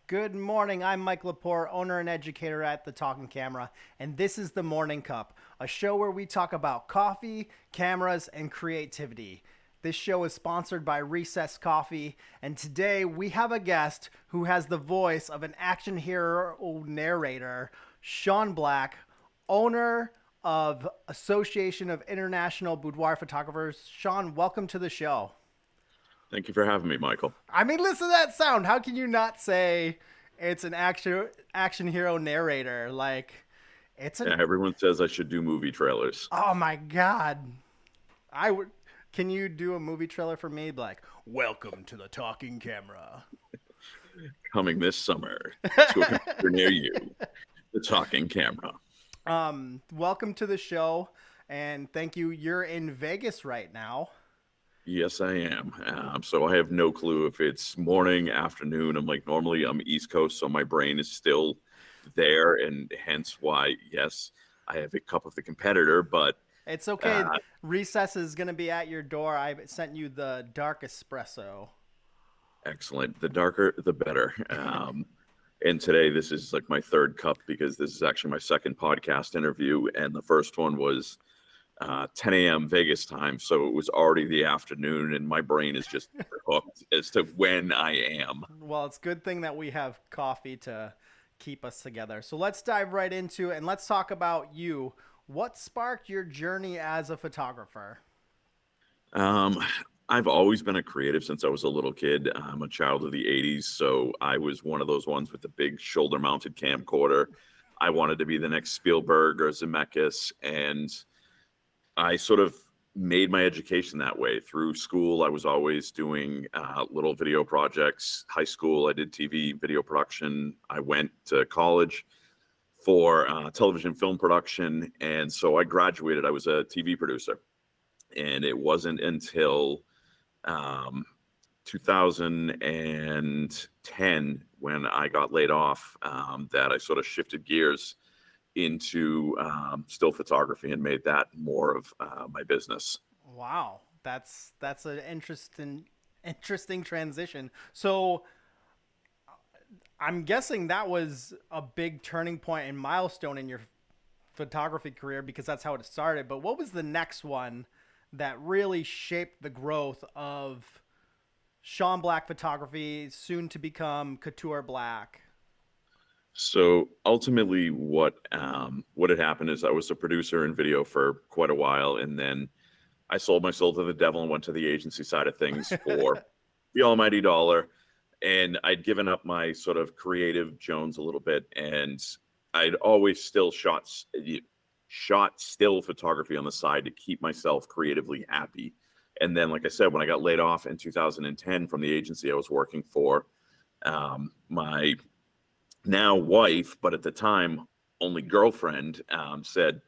Good morning. I'm Mike Lepore, owner and educator at The Talking Camera, and this is The Morning Cup, a show where we talk about coffee, cameras, and creativity. This show is sponsored by Recess Coffee, and today we have a guest who has the voice of an action hero narrator, Shawn Black, owner of Association of International Boudoir Photographers. Shawn, welcome to the show. Thank you for having me, Michael. I mean, listen to that sound. How can you not say it's an action hero narrator? Like, it's an Yeah, everyone says I should do movie trailers. oh my god. I would. Can you do a movie trailer for me? Like, welcome to the talking camera. Coming this summer to a computer near you, the talking camera. Welcome to the show, and thank you. You're in Vegas right now. Yes, I am. So I have no clue if it's morning, afternoon. Normally I'm East Coast, so my brain is still there, and hence why, yes, I have a cup of the competitor, but It's okay. uh, Recess is gonna be at your door. I sent you the dark espresso. excellent. The darker, the better. And today, this is like my third cup because this is actually my second podcast interview, and the first one was 10 a.m. Vegas time, so it was already the afternoon, and my brain is just hooked as to when I am. Well, it's a good thing that we have coffee to keep us together. So let's dive right into it and let's talk about you. What sparked your journey as a photographer? Um, I've always been a creative since I was a little kid. I'm a child of the 80s, so I was one of those ones with the big shoulder mounted camcorder. I wanted to be the next Spielberg or Zemeckis, and I sort of made my education that way. Through school, I was always doing little video projects. High school, I did TV video production. I went to college for television film production. And so I graduated. I was a TV producer. And it wasn't until um, 2010 when I got laid off that I sort of shifted gears into still photography and made that more of my business. Wow, that's an interesting transition. So I'm guessing that was a big turning point and milestone in your photography career because that's how it started. But what was the next one that really shaped the growth of Shawn Black Photography, soon to become Couture Black? So ultimately, what had happened is I was a producer in video for quite a while, and then I sold my soul to the devil and went to the agency side of things for the almighty dollar. And I'd given up my sort of creative Jones a little bit, and I'd always still shot still photography on the side to keep myself creatively happy. And then, like I said, when I got laid off in 2010 from the agency I was working for, my now wife, but at the time only girlfriend, said,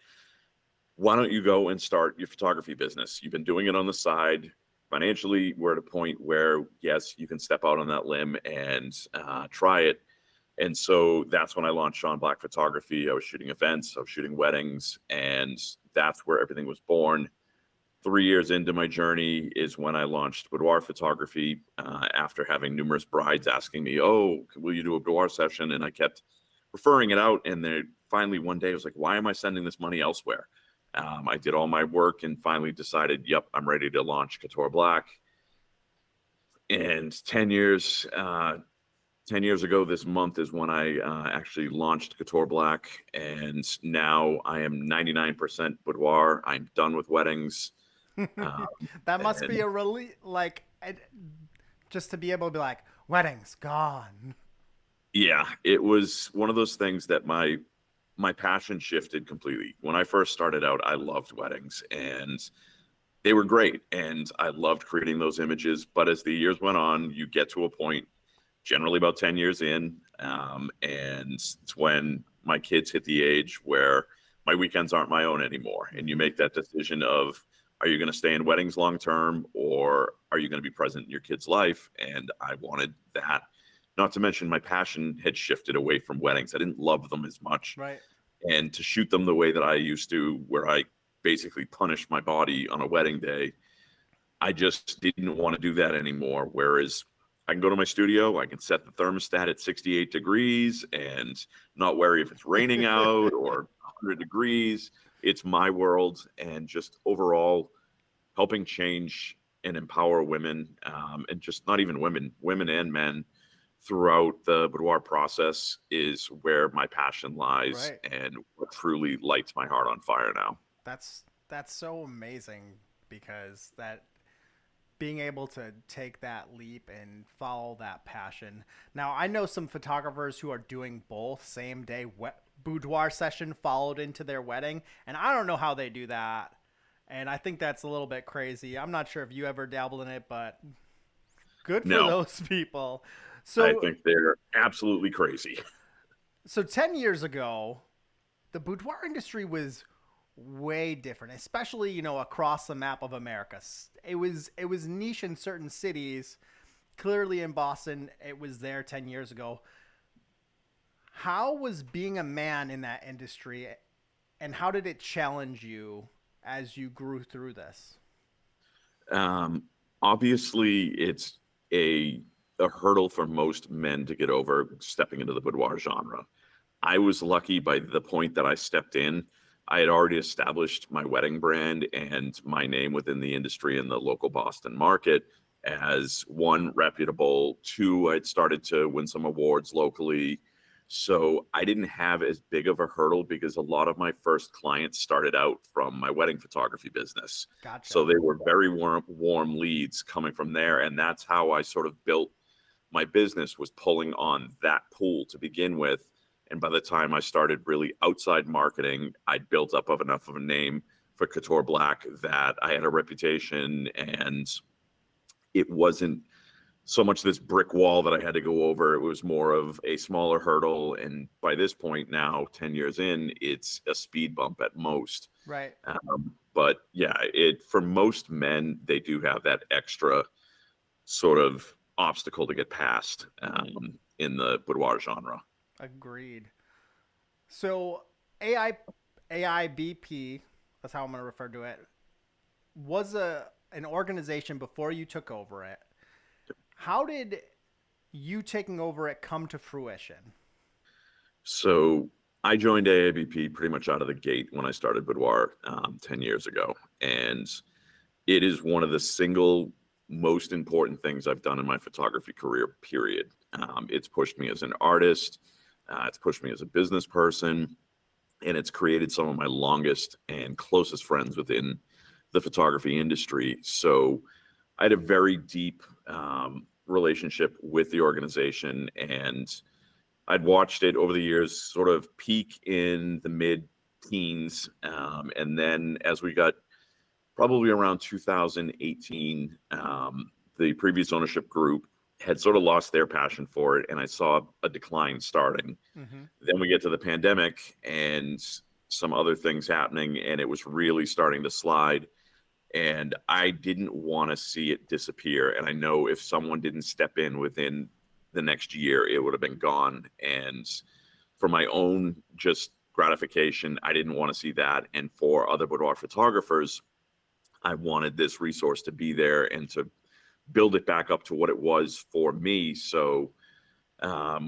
why don't you go and start your photography business? You've been doing it on the side. Financially, we're at a point where, yes, you can step out on that limb and try it. And so that's when I launched Shawn Black Photography. I was shooting events, I was shooting weddings, and that's where everything was born. 3 years into my journey is when I launched Boudoir Photography after having numerous brides asking me, oh, will you do a boudoir session? And I kept referring it out. And then finally one day I was like, why am I sending this money elsewhere? I did all my work and finally decided, yep, I'm ready to launch Couture Black. And 10 years ago this month is when I actually launched Couture Black. And now I am 99% boudoir. I'm done with weddings. Um, That must be and a relief, like just to be able to be like, wedding's gone. yeah, it was one of those things that my passion shifted completely. When I first started out, I loved weddings and they were great. And I loved creating those images. But as the years went on, you get to a point, generally about 10 years in, and it's when my kids hit the age where my weekends aren't my own anymore. And you make that decision of, are you going to stay in weddings long term or are you going to be present in your kid's life? And I wanted that. Not to mention my passion had shifted away from weddings. I didn't love them as much. Right. And to shoot them the way that I used to, where I basically punished my body on a wedding day, I just didn't want to do that anymore. Whereas I can go to my studio, I can set the thermostat at 68 degrees and not worry if it's raining out or 100 degrees. It's my world, and just overall helping change and empower women, and just not even women, women and men throughout the boudoir process is where my passion lies Right. and what truly lights my heart on fire now. That's so amazing, because that being able to take that leap and follow that passion. Now, I know some photographers who are doing both same day boudoir session followed into their wedding, and I don't know how they do that. And I think that's a little bit crazy. I'm not sure if you ever dabbled in it, but good for No, those people. I So, think they're absolutely crazy. so 10 years ago, the boudoir industry was way different, especially, across the map of America. It was niche in certain cities. Clearly in Boston, it was there 10 years ago. How was being a man in that industry, and how did it challenge you as you grew through this? Um, Obviously, it's a a hurdle for most men to get over stepping into the boudoir genre. I was lucky by the point that I stepped in. I had already established my wedding brand and my name within the industry in the local Boston market as one, reputable, two, I'd started to win some awards locally. So I didn't have as big of a hurdle because a lot of my first clients started out from my wedding photography business. So Gotcha. they were very warm leads coming from there. And that's how I sort of built my business, was pulling on that pool to begin with. And by the time I started really outside marketing, I'd built up of enough of a name for Couture Black that I had a reputation, and it wasn't so much this brick wall that I had to go over. It was more of a smaller hurdle. And by this point now, 10 years in, it's a speed bump at most. Right. But yeah, it for most men, they do have that extra sort of obstacle to get past, in the boudoir genre. Agreed. So AI AIBP, that's how I'm going to refer to it, was a an organization before you took over it. How did you taking over it come to fruition? So I joined AABP pretty much out of the gate when I started Boudoir, 10 years ago. And it is one of the single most important things I've done in my photography career, period. It's pushed me as an artist, it's pushed me as a business person, and it's created some of my longest and closest friends within the photography industry. So I had a very deep, relationship with the organization, and I'd watched it over the years sort of peak in the mid teens. And then as we got probably around 2018, the previous ownership group had sort of lost their passion for it, and I saw a decline starting. Mm-hmm. Then we get to the pandemic and some other things happening, and it was really starting to slide. And I didn't want to see it disappear. And I know if someone didn't step in within the next year, it would have been gone. And for my own just gratification, I didn't want to see that. And for other boudoir photographers, I wanted this resource to be there and to build it back up to what it was for me. So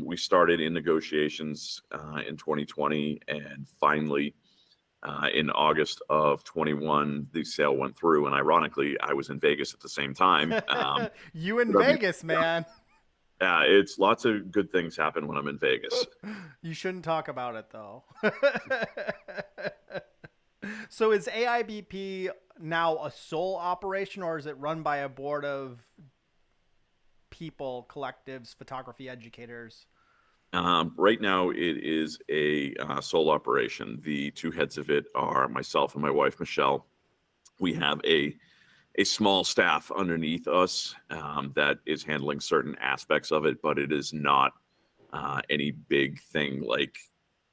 we started in negotiations in 2020, and finally in August of 21, the sale went through. And ironically, I was in Vegas at the same time. You in Whatever Vegas, man. it's lots of good things happen when I'm in Vegas. You shouldn't talk about it though. So is AIBP now a sole operation, or is it run by a board of people, collectives, photography educators? Right now, it is a sole operation. The two heads of it are myself and my wife, Michelle. We have a small staff underneath us, that is handling certain aspects of it, but it is not any big thing like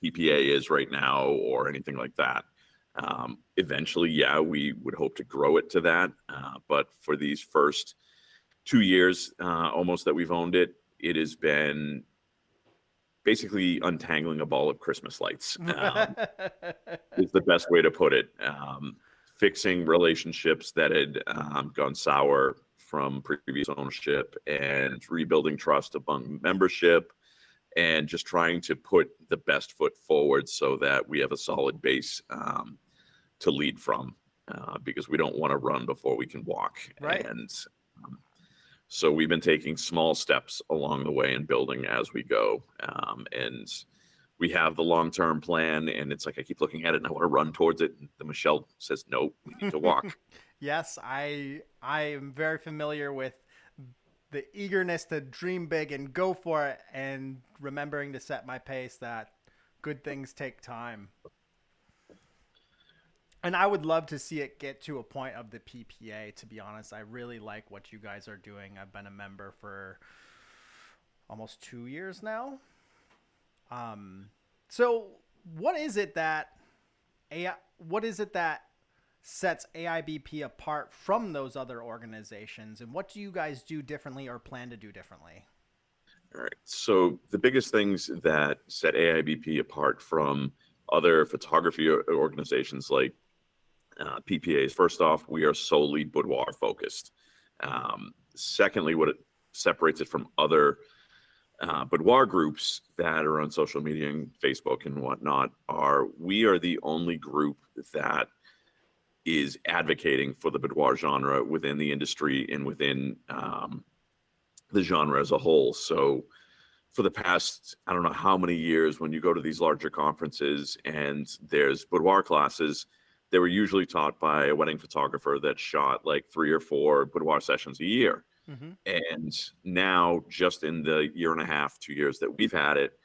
PPA is right now or anything like that. Eventually, yeah, we would hope to grow it to that. But for these first 2 years, almost that we've owned it, it has been basically untangling a ball of Christmas lights. Is the best way to put it. Fixing relationships that had gone sour from previous ownership and rebuilding trust among membership and just trying to put the best foot forward so that we have a solid base to lead from, because we don't want to run before we can walk. Right. And so we've been taking small steps along the way and building as we go. And we have the long-term plan, and it's like I keep looking at it and I want to run towards it. And then Michelle says, no, we need to walk. Yes, I am very familiar with the eagerness to dream big and go for it, and remembering to set my pace that good things take time. And I would love to see it get to a point of the PPA, to be honest. I really like what you guys are doing. I've been a member for almost 2 years now. So what is it that sets AIBP apart from those other organizations, and what do you guys do differently or plan to do differently? All right. So the biggest things that set AIBP apart from other photography organizations like PPAs, first off, we are solely boudoir focused. Secondly, what it separates it from other boudoir groups that are on social media and Facebook and whatnot we are the only group that is advocating for the boudoir genre within the industry and within the genre as a whole. So for the past, I don't know how many years, when you go to these larger conferences and there's boudoir classes, they were usually taught by a wedding photographer that shot like 3 or 4 boudoir sessions a year. Mm-hmm. And now, just in the year and a half, 2 years that we've had it,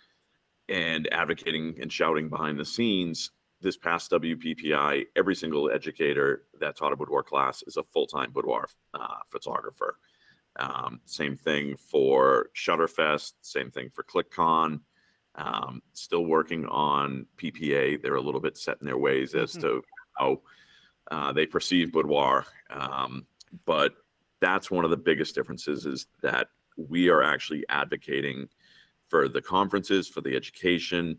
and advocating and shouting behind the scenes, this past WPPI, every single educator that taught a boudoir class is a full-time boudoir photographer. Same thing for Shutterfest, same thing for ClickCon. Still working on PPA. They're a little bit set in their ways as to how they perceive boudoir. But that's one of the biggest differences, is that we are actually advocating for the conferences, for the education,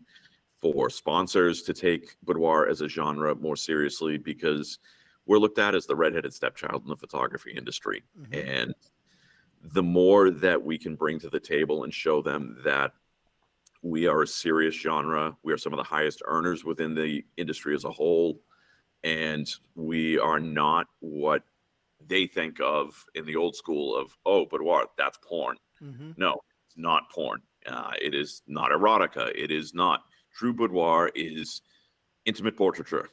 for sponsors to take boudoir as a genre more seriously, because we're looked at as the redheaded stepchild in the photography industry. Mm-hmm. And the more that we can bring to the table and show them that we are a serious genre, we are some of the highest earners within the industry as a whole, and we are not what they think of in the old school of, oh, boudoir, that's porn. Mm-hmm. No, it's not porn. It is not erotica. It is not. True boudoir is intimate portraiture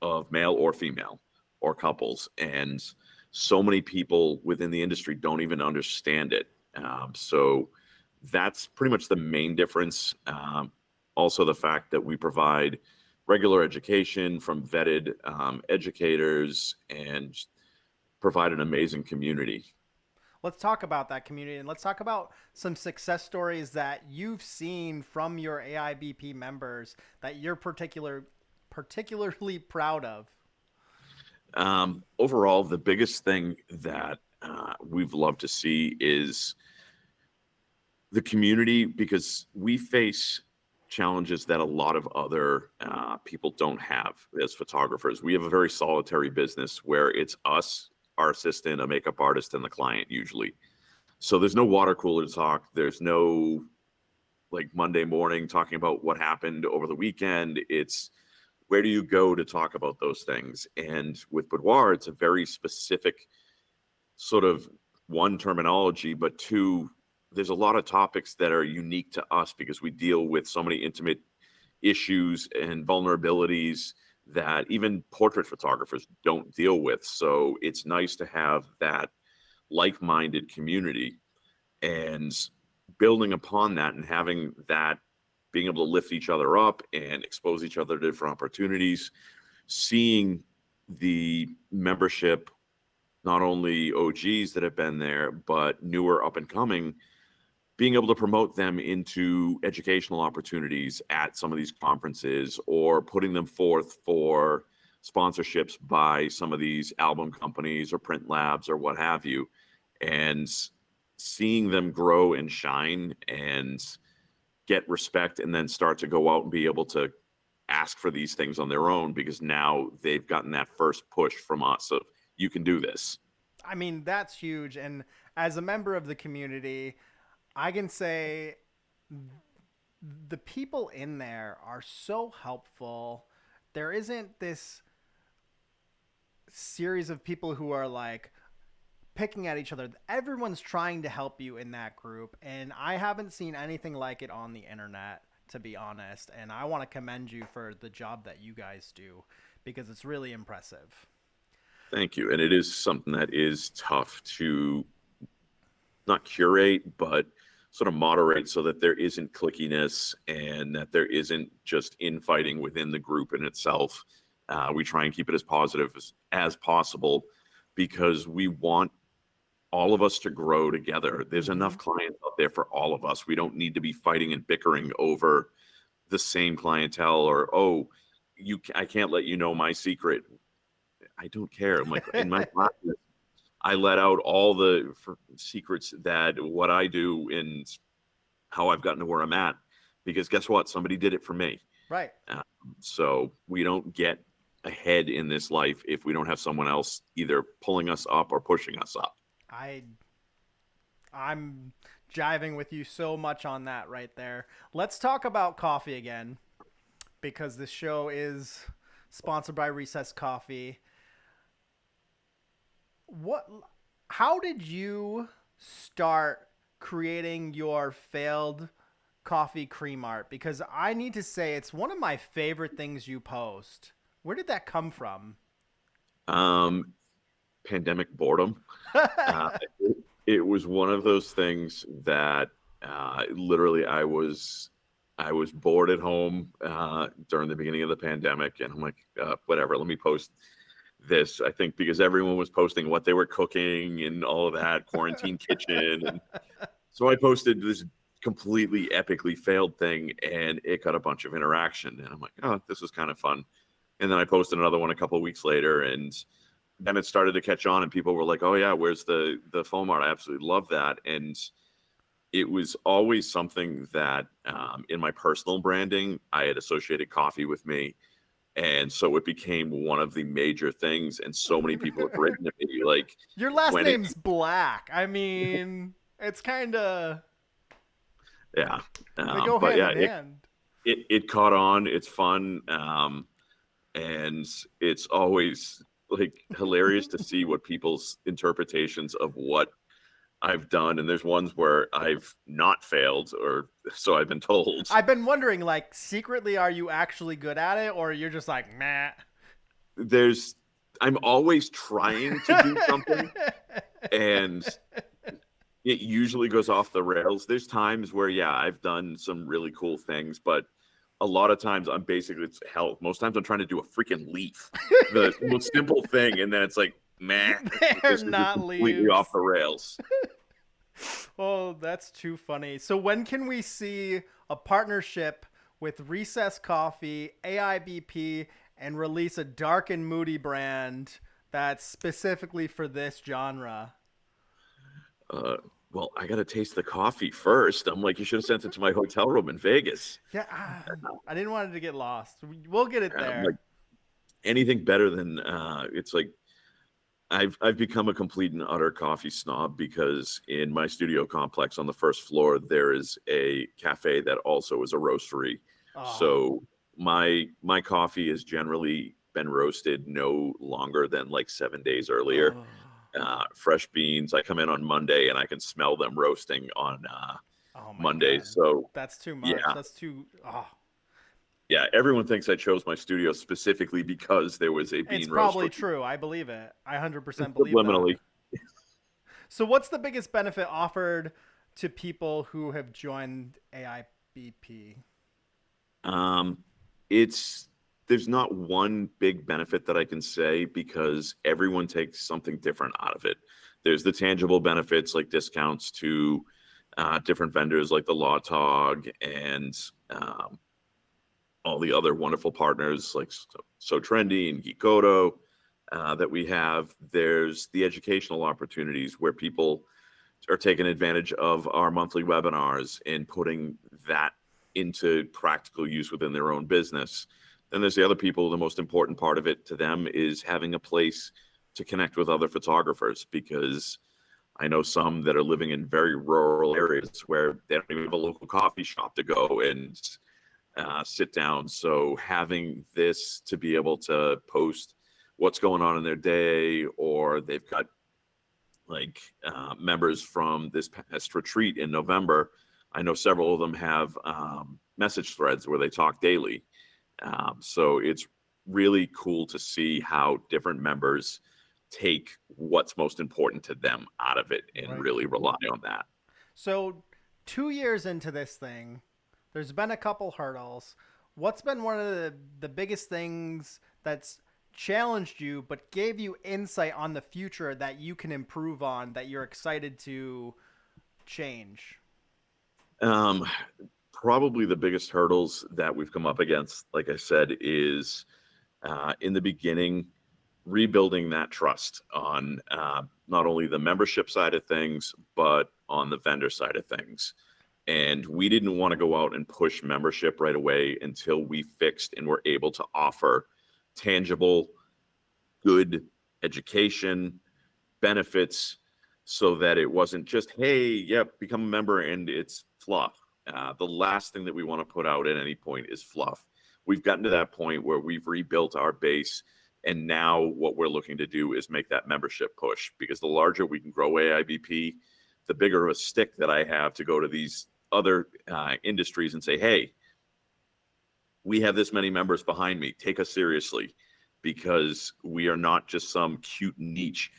of male or female or couples. And so many people within the industry don't even understand it. So that's pretty much the main difference. Also, the fact that we provide regular education from vetted educators and provide an amazing community. Let's talk about that community, and let's talk about some success stories that you've seen from your AIBP members that you're particularly proud of. Overall, the biggest thing that we've loved to see is the community, because we face challenges that a lot of other people don't have as photographers. We have a very solitary business where it's us, our assistant, a makeup artist, and the client usually. So there's no water cooler talk. There's no like Monday morning talking about what happened over the weekend. It's where do you go to talk about those things? And with boudoir, it's a very specific sort of, one, terminology, but two, there's a lot of topics that are unique to us because we deal with so many intimate issues and vulnerabilities that even portrait photographers don't deal with. So it's nice to have that like-minded community, and building upon that and having that, being able to lift each other up and expose each other to different opportunities, seeing the membership, not only OGs that have been there, but newer up and coming, being able to promote them into educational opportunities at some of these conferences, or putting them forth for sponsorships by some of these album companies or print labs or what have you, and seeing them grow and shine and get respect, and then start to go out and be able to ask for these things on their own, because now they've gotten that first push from us of, you can do this. I mean, that's huge. And as a member of the community, I can say the people in there are so helpful. There isn't this series of people who are like picking at each other. Everyone's trying to help you in that group. And I haven't seen anything like it on the internet, to be honest. And I want to commend you for the job that you guys do because it's really impressive. Thank you. And it is something that is tough to not curate, but sort of moderate so that there isn't clickiness and that there isn't just infighting within the group in itself. We try and keep it as positive as possible because we want all of us to grow together. There's enough clients out there for all of us. We don't need to be fighting and bickering over the same clientele or, oh, I can't let you know my secret. I don't care. I'm like, in my practice, I let out all the secrets that what I do and how I've gotten to where I'm at, because guess what? Somebody did it for me. Right. So we don't get ahead in this life if we don't have someone else either pulling us up or pushing us up. I'm jiving with you so much on that right there. Let's talk about coffee again, because this show is sponsored by Recess Coffee. How did you start creating your failed coffee cream art? Because I need to say it's one of my favorite things you post. Where did that come from? Pandemic boredom. It was one of those things that literally I was bored at home during the beginning of the pandemic, and I'm like, whatever, let me post this. I think because everyone was posting what they were cooking and all of that, quarantine kitchen. And so I posted this completely epically failed thing, and it got a bunch of interaction. And I'm like, oh, this is kind of fun. And then I posted another one a couple of weeks later, and then it started to catch on, and people were like, oh yeah, where's the foam art? I absolutely love that. And it was always something that in my personal branding, I had associated coffee with me. And so it became one of the major things. And so many people have written to me like, your last name's Black. I mean, it's kind of, yeah. they go but hand yeah, in hand. It caught on. It's fun. And it's always like hilarious to see what people's interpretations of what I've done. And there's ones where I've not failed, or so I've been told. I've been wondering, like, secretly, are you actually good at it, or you're just like, meh? I'm always trying to do something, and it usually goes off the rails. There's times where, yeah, I've done some really cool things, but a lot of times I'm basically, it's hell. Most times I'm trying to do a freaking leaf, the most simple thing, and then it's like, meh, They're not completely leaves. off the rails. Oh, that's too funny. So when can we see a partnership with Recess Coffee, AIBP, and release a dark and moody brand that's specifically for this genre? Well, I got to taste the coffee first. I'm like, you should have sent it to my hotel room in Vegas. Yeah, I didn't want it to get lost. We'll get it there. Like, anything better than it's like I've become a complete and utter coffee snob, because in my studio complex on the first floor there is a cafe that also is a roastery. Oh. So my coffee has generally been roasted no longer than like 7 days earlier. Fresh beans. I come in on Monday and I can smell them roasting on Monday. God. So that's too much. Yeah. That's too. Oh. Yeah, everyone thinks I chose my studio specifically because there was a bean roast. It's probably true. I believe it. I 100% believe Subliminally. that. So what's the biggest benefit offered to people who have joined AIBP? There's not one big benefit that I can say, because everyone takes something different out of it. There's the tangible benefits like discounts to different vendors like the Law Tog and all the other wonderful partners like So Trendy and Geekoto that we have. There's the educational opportunities where people are taking advantage of our monthly webinars and putting that into practical use within their own business. Then there's the other people. The most important part of it to them is having a place to connect with other photographers, because I know some that are living in very rural areas where they don't even have a local coffee shop to go and sit down. So having this to be able to post what's going on in their day, or they've got like members from this past retreat in November. I know several of them have message threads where they talk daily. So it's really cool to see how different members take what's most important to them out of it and Right. really rely on that. So, 2 years into this thing, there's been a couple hurdles. What's been one of the biggest things that's challenged you but gave you insight on the future that you can improve on, that you're excited to change? Um, Probably the biggest hurdles that we've come up against, like I said, is in the beginning, rebuilding that trust on not only the membership side of things, but on the vendor side of things. And we didn't want to go out and push membership right away until we fixed and were able to offer tangible, good education, benefits, so that it wasn't just, hey, yep, become a member and it's fluff. The last thing that we want to put out at any point is fluff. We've gotten to that point where we've rebuilt our base, and now what we're looking to do is make that membership push, because the larger we can grow AIBP, the bigger of a stick that I have to go to these other industries and say, hey, we have this many members behind me. Take us seriously, because we are not just some cute niche.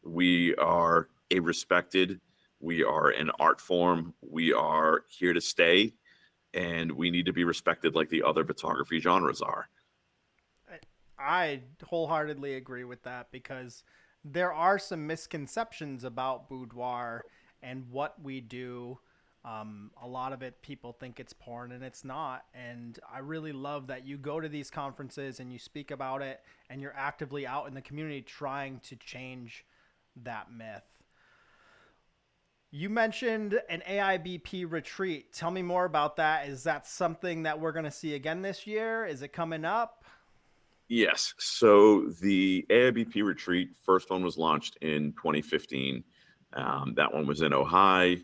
We are a respected, we are an art form, we are here to stay, and we need to be respected like the other photography genres are. I wholeheartedly agree with that, because there are some misconceptions about Boudoir and what we do. A lot of it, people think it's porn, and it's not. And I really love that you go to these conferences and you speak about it, and you're actively out in the community trying to change that myth. You mentioned an AIBP retreat. Tell me more about that. Is that something that we're going to see again this year? Is it coming up? Yes. So the AIBP retreat, first one was launched in 2015. That one was in Ohio.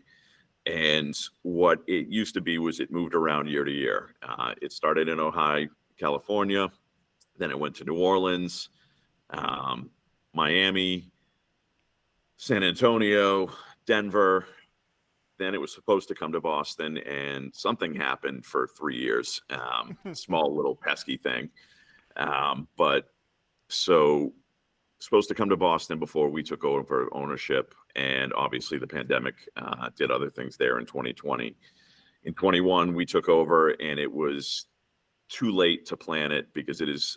And what it used to be was it moved around year to year. It started in Ohio, California. Then it went to New Orleans, Miami, San Antonio, Denver. Then it was supposed to come to Boston, and something happened for 3 years. Small little pesky thing. But so supposed to come to Boston before we took over ownership, and obviously the pandemic did other things there in 2020. In 21, we took over, and it was too late to plan it, because it has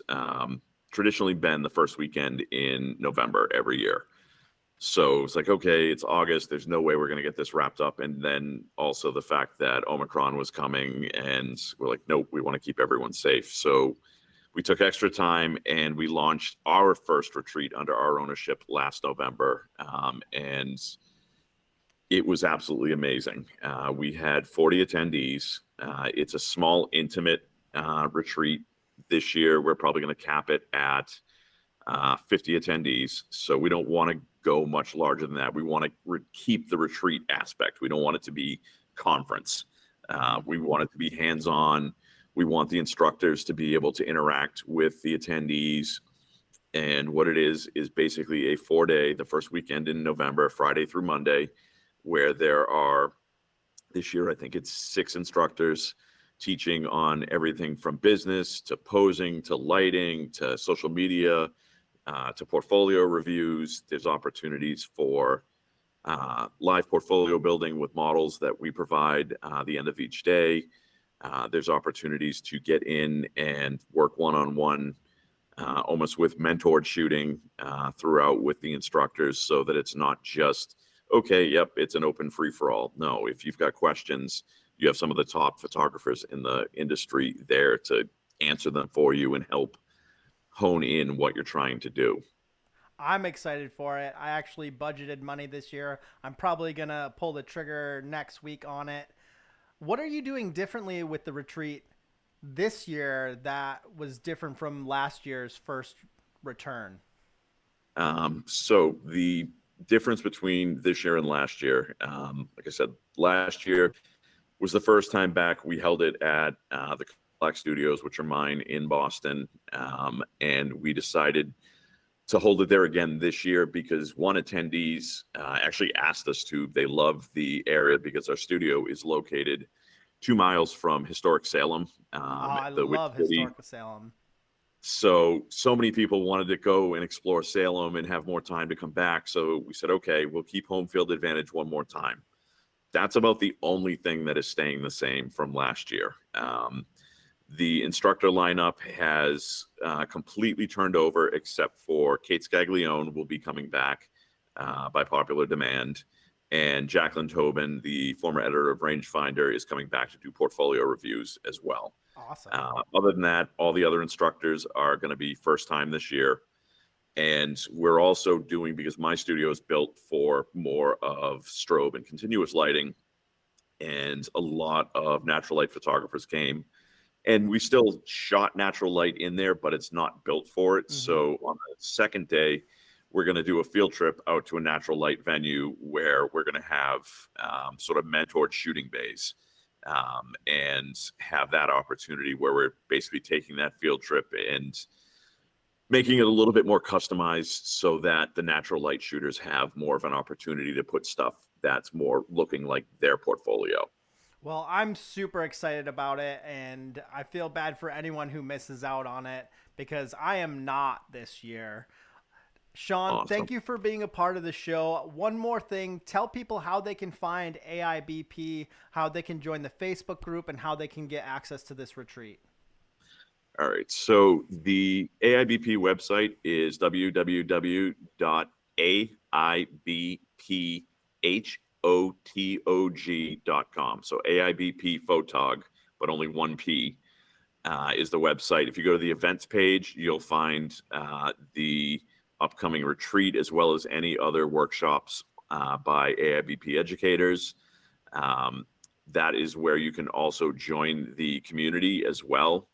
traditionally been the first weekend in November every year. So it's like, okay, it's August. There's no way we're going to get this wrapped up. And then also the fact that Omicron was coming, and we're like, nope, we want to keep everyone safe. So we took extra time, and we launched our first retreat under our ownership last November. And it was absolutely amazing. We had 40 attendees. It's a small, intimate retreat. This year, we're probably going to cap it at 50 attendees. So we don't want to go much larger than that. We want to keep the retreat aspect. We don't want it to be conference. We want it to be hands-on. We want the instructors to be able to interact with the attendees. And what it is basically a 4-day, the first weekend in November, Friday through Monday, where there are, this year, I think it's 6 instructors teaching on everything from business to posing to lighting to social media to portfolio reviews. There's opportunities for live portfolio building with models that we provide the end of each day. There's opportunities to get in and work one-on-one, almost with mentored shooting throughout with the instructors, so that it's not just, okay, yep, it's an open free-for-all. No, if you've got questions, you have some of the top photographers in the industry there to answer them for you and help hone in what you're trying to do. I'm excited for it. I actually budgeted money this year. I'm probably going to pull the trigger next week on it. What are you doing differently with the retreat this year that was different from last year's first return? So the difference between this year and last year, like I said, last year was the first time back. We held it at the Black Studios, which are mine in Boston, and we decided to hold it there again this year because one attendees actually asked us to. They love the area because our studio is located 2 miles from historic Salem, Oh, I the Witch love City. historical Salem. So many people wanted to go and explore Salem and have more time to come back. So we said, okay, we'll keep home field advantage one more time. That's about the only thing that is staying the same from last year. The instructor lineup has completely turned over, except for Kate Scaglione will be coming back by popular demand. And Jacqueline Tobin, the former editor of Rangefinder, is coming back to do portfolio reviews as well. Awesome. Other than that, all the other instructors are going to be first time this year. And we're also doing, because my studio is built for more of strobe and continuous lighting, and a lot of natural light photographers came. And we still shot natural light in there, but it's not built for it. So on the second day, we're going to do a field trip out to a natural light venue where we're going to have sort of mentored shooting bays, and have that opportunity where we're basically taking that field trip and making it a little bit more customized so that the natural light shooters have more of an opportunity to put stuff that's more looking like their portfolio. Well, I'm super excited about it, and I feel bad for anyone who misses out on it because I am not this year. Shawn, Awesome. thank you for being a part of the show. One more thing, tell people how they can find AIBP, how they can join the Facebook group, and how they can get access to this retreat. All right. So the AIBP website is www.aibphotog.com. So AIBP Photog, but only one P, is the website. If you go to the events page, you'll find the upcoming retreat as well as any other workshops by AIBP educators. That is where you can also join the community as well.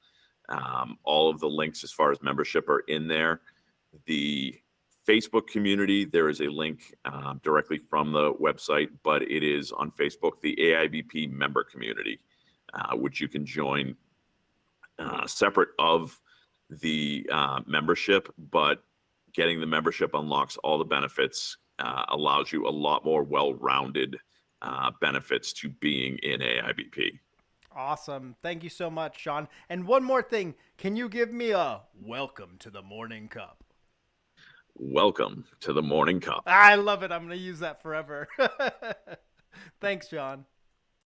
All of the links as far as membership are in there. The Facebook community, there is a link directly from the website, but it is on Facebook, the AIBP member community, which you can join separate of the membership, but getting the membership unlocks all the benefits, allows you a lot more well-rounded benefits to being in AIBP. Awesome. Thank you so much, Shawn. And one more thing, can you give me a welcome to the morning cup? Welcome to the Morning Cup. I love it. I'm going to use that forever. Thanks, Shawn.